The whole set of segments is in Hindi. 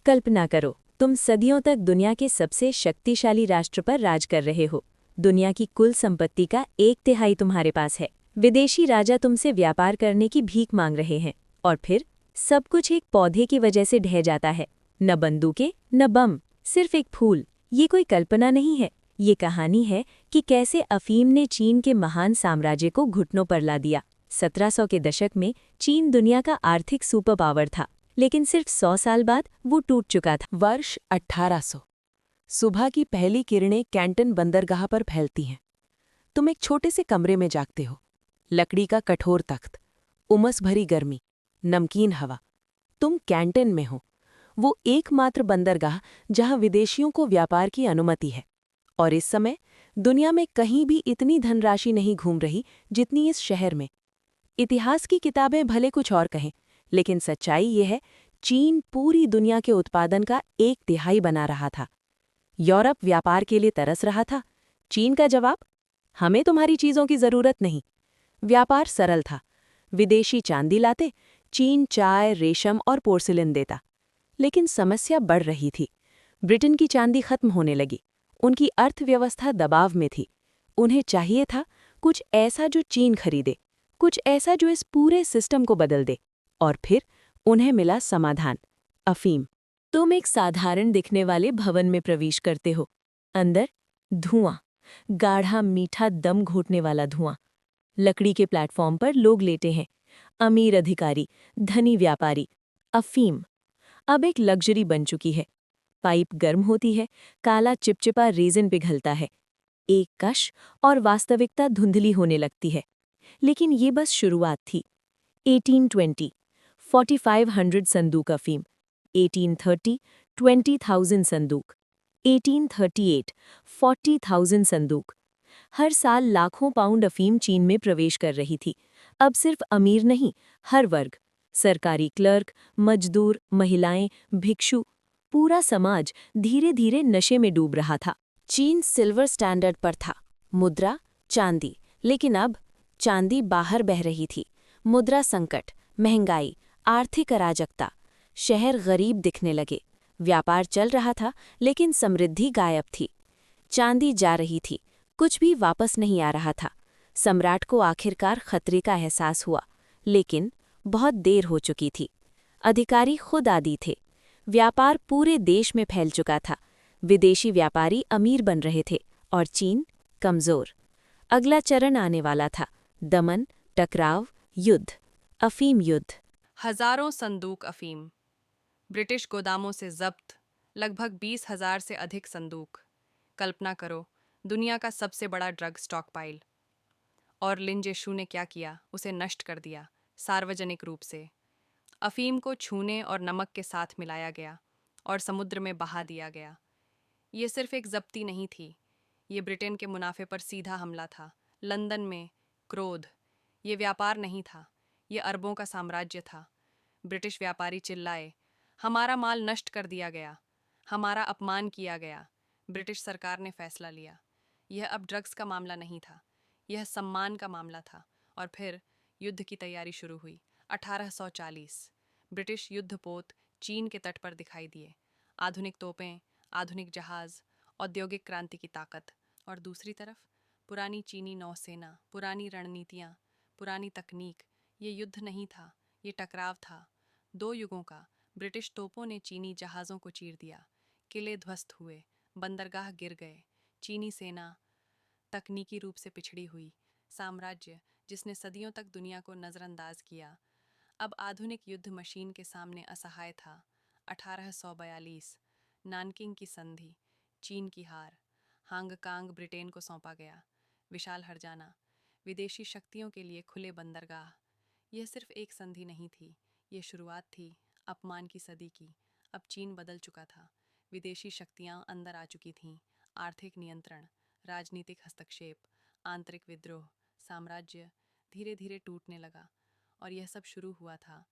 कल्पना करो, तुम सदियों तक दुनिया के सबसे शक्तिशाली राष्ट्र पर राज कर रहे हो। दुनिया की कुल संपत्ति का 1/3 तुम्हारे पास है। विदेशी राजा तुमसे व्यापार करने की भीख मांग रहे हैं, और फिर सब कुछ एक पौधे की वजह से ढह जाता है। न बंदूकें, न बम, सिर्फ एक फूल। ये कोई कल्पना नहीं है, ये कहानी है कि कैसे अफीम ने चीन के महान साम्राज्य को घुटनों पर ला दिया। 1700 के दशक में चीन दुनिया का आर्थिक सुपर पावर था, लेकिन सिर्फ 100 साल बाद वो टूट चुका था। वर्ष 1800। सुबह की पहली किरणें कैंटन बंदरगाह पर फैलती हैं। तुम एक छोटे से कमरे में जागते हो। लकड़ी का कठोर तख्त, उमस भरी गर्मी, नमकीन हवा। तुम कैंटन में हो, वो एकमात्र बंदरगाह जहां विदेशियों को व्यापार की अनुमति है। और इस समय दुनिया में कहीं भी इतनी धनराशि नहीं घूम रही जितनी इस शहर में। इतिहास की किताबें भले कुछ और कहें, लेकिन सच्चाई ये है, चीन पूरी दुनिया के उत्पादन का 1/3 बना रहा था। यूरोप व्यापार के लिए तरस रहा था। चीन का जवाब, हमें तुम्हारी चीजों की जरूरत नहीं। व्यापार सरल था। विदेशी चांदी लाते, चीन चाय, रेशम और पोर्सिलेन देता। लेकिन समस्या बढ़ रही थी। ब्रिटेन की चांदी खत्म होने लगी। उनकी अर्थव्यवस्था दबाव में थी। उन्हें चाहिए था कुछ ऐसा जो चीन खरीदे, कुछ ऐसा जो इस पूरे सिस्टम को बदल दे। और फिर उन्हें मिला समाधान, अफीम। तुम एक साधारण दिखने वाले भवन में प्रवेश करते हो। अंदर धुआं, गाढ़ा मीठा दम घोटने वाला धुआं। लकड़ी के प्लेटफॉर्म पर लोग लेटे हैं, अमीर अधिकारी, धनी व्यापारी। अफीम अब एक लग्जरी बन चुकी है। पाइप गर्म होती है, काला चिपचिपा रेजिन पिघलता है। एक कश और वास्तविकता धुंधली होने लगती है। लेकिन ये बस शुरुआत थी। 1820 4500 संदूक अफीम, 1830 20,000 संदूक, 1838 40,000 संदूक। हर साल लाखों पाउंड अफीम चीन में प्रवेश कर रही थी। अब सिर्फ अमीर नहीं, हर वर्ग, सरकारी क्लर्क, मजदूर, महिलाएं, भिक्षु, पूरा समाज धीरे धीरे नशे में डूब रहा था। चीन सिल्वर स्टैंडर्ड पर था, मुद्रा चांदी। लेकिन अब चांदी बाहर बह रही थी। मुद्रा संकट, महंगाई, आर्थिक अराजकता। शहर गरीब दिखने लगे। व्यापार चल रहा था, लेकिन समृद्धि गायब थी। चांदी जा रही थी, कुछ भी वापस नहीं आ रहा था। सम्राट को आखिरकार खतरे का एहसास हुआ, लेकिन बहुत देर हो चुकी थी। अधिकारी खुद आदी थे। व्यापार पूरे देश में फैल चुका था। विदेशी व्यापारी अमीर बन रहे थे और चीन कमजोर। अगला चरण आने वाला था, दमन, टकराव, युद्ध, अफीम युद्ध। हजारों संदूक अफीम, ब्रिटिश गोदामों से जब्त लगभग 20,000 से अधिक संदूक। कल्पना करो, दुनिया का सबसे बड़ा ड्रग स्टॉकपाइल। और लिंजेशू ने क्या किया? उसे नष्ट कर दिया, सार्वजनिक रूप से। अफीम को छूने और नमक के साथ मिलाया गया और समुद्र में बहा दिया गया। ये सिर्फ एक जब्ती नहीं थी, ये ब्रिटेन के मुनाफे पर सीधा हमला था। लंदन में क्रोध, ये व्यापार नहीं था, ये अरबों का साम्राज्य था। ब्रिटिश व्यापारी चिल्लाए, हमारा माल नष्ट कर दिया गया, हमारा अपमान किया गया। ब्रिटिश सरकार ने फैसला लिया, यह अब ड्रग्स का मामला नहीं था, यह सम्मान का मामला था। और फिर युद्ध की तैयारी शुरू हुई। 1840 ब्रिटिश युद्धपोत चीन के तट पर दिखाई दिए। आधुनिक तोपें, आधुनिक जहाज, औद्योगिक क्रांति की ताकत। और दूसरी तरफ पुरानी चीनी नौसेना, पुरानी रणनीतियाँ, पुरानी तकनीक। ये युद्ध नहीं था, ये टकराव था। दो युगों का। ब्रिटिश तोपों ने चीनी जहाज़ों को चीर दिया, किले ध्वस्त हुए, बंदरगाह गिर गए। चीनी सेना तकनीकी रूप से पिछड़ी हुई। साम्राज्य जिसने सदियों तक दुनिया को नज़रअंदाज किया, अब आधुनिक युद्ध मशीन के सामने असहाय था। 1842 नानकिंग की संधि, चीन की हार। हांगकांग ब्रिटेन को सौंपा गया। विशाल हरजाना, विदेशी शक्तियों के लिए खुले बंदरगाह। यह सिर्फ एक संधि नहीं थी, ये शुरुआत थी अपमान की सदी की। अब चीन बदल चुका था। विदेशी शक्तियां अंदर आ चुकी थीं। आर्थिक नियंत्रण, राजनीतिक हस्तक्षेप, आंतरिक विद्रोह। साम्राज्य धीरे धीरे टूटने लगा। और यह सब शुरू हुआ था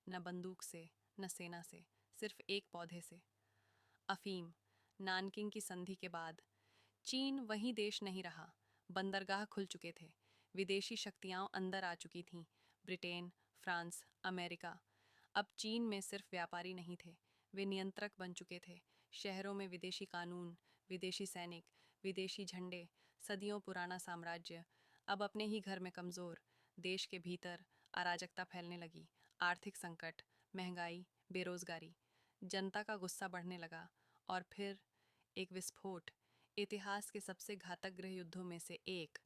न बंदूक से, न सेना से, सिर्फ एक पौधे से, अफीम। नानकिंग की संधि के बाद चीन वही देश नहीं रहा। बंदरगाह खुल चुके थे, विदेशी शक्तियां अंदर आ चुकी थीं। Britain, France, America. अब चीन में सिर्फ व्यापारी नहीं थे, वे नियंत्रक बन चुके थे। शहरों में विदेशी कानून, विदेशी सैनिक, विदेशी झंडे, सदियों पुराना साम्राज्य अब अपने ही घर में कमज़ोर। देश के भीतर अराजकता फैलने लगी। आर्थिक संकट, महंगाई, बेरोजगारी। जनता का गुस्सा बढ़ने लगा और फिर एक विस्फोट। इतिहास के सबसे घातक गृह युद्धों में से एक,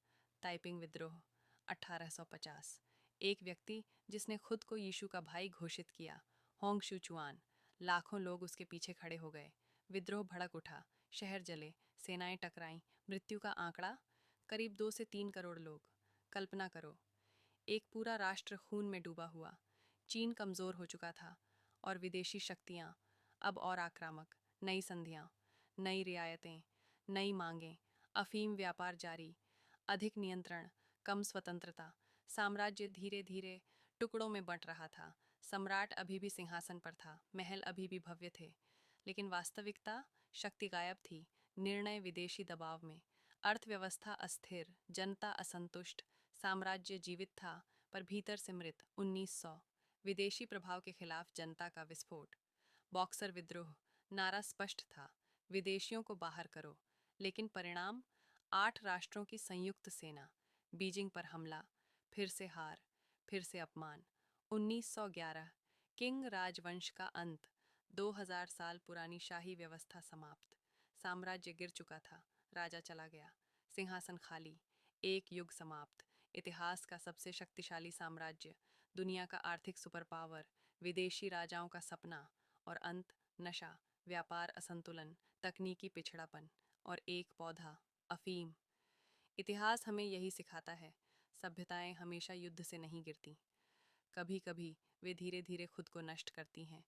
ताइपिंग विद्रोह 1850। एक व्यक्ति जिसने खुद को यीशु का भाई घोषित किया, होंग शूचुआन। लाखों लोग उसके पीछे खड़े हो गए। विद्रोह भड़क उठा, शहर जले, सेनाएं टकराईं। मृत्यु का आंकड़ा करीब 2 से 3 करोड़ लोग। कल्पना करो, एक पूरा राष्ट्र खून में डूबा हुआ। चीन कमज़ोर हो चुका था और विदेशी शक्तियाँ अब और आक्रामक। नई संधियाँ, नई रियायतें, नई मांगें, अफीम व्यापार जारी, अधिक नियंत्रण, कम स्वतंत्रता। साम्राज्य धीरे धीरे टुकड़ों में बंट रहा था। सम्राट अभी भी सिंहासन पर था, महल अभी भी भव्य थे, लेकिन वास्तविकता शक्ति गायब थी। निर्णय विदेशी दबाव में, अर्थव्यवस्था अस्थिर, जनता असंतुष्ट। साम्राज्य जीवित था पर भीतर से मृत। 1900 विदेशी प्रभाव के खिलाफ जनता का विस्फोट। बॉक्सर विद्रोह, नारा स्पष्ट था, विदेशियों को बाहर करो। लेकिन परिणाम, 8 राष्ट्रों की संयुक्त सेना, बीजिंग पर हमला, फिर से हार, फिर से अपमान। 1911 किंग राजवंश का अंत, 2000 साल पुरानी शाही व्यवस्था समाप्त। साम्राज्य गिर चुका था, राजा चला गया, सिंहासन खाली, एक युग समाप्त। इतिहास का सबसे शक्तिशाली साम्राज्य, दुनिया का आर्थिक सुपर पावर, विदेशी राजाओं का सपना, और अंत नशा, व्यापार असंतुलन, तकनीकी पिछड़ापन और एक पौधा, अफीम। इतिहास हमें यही सिखाता है, सभ्यताएं हमेशा युद्ध से नहीं गिरती। कभी कभी वे धीरे धीरे खुद को नष्ट करती हैं,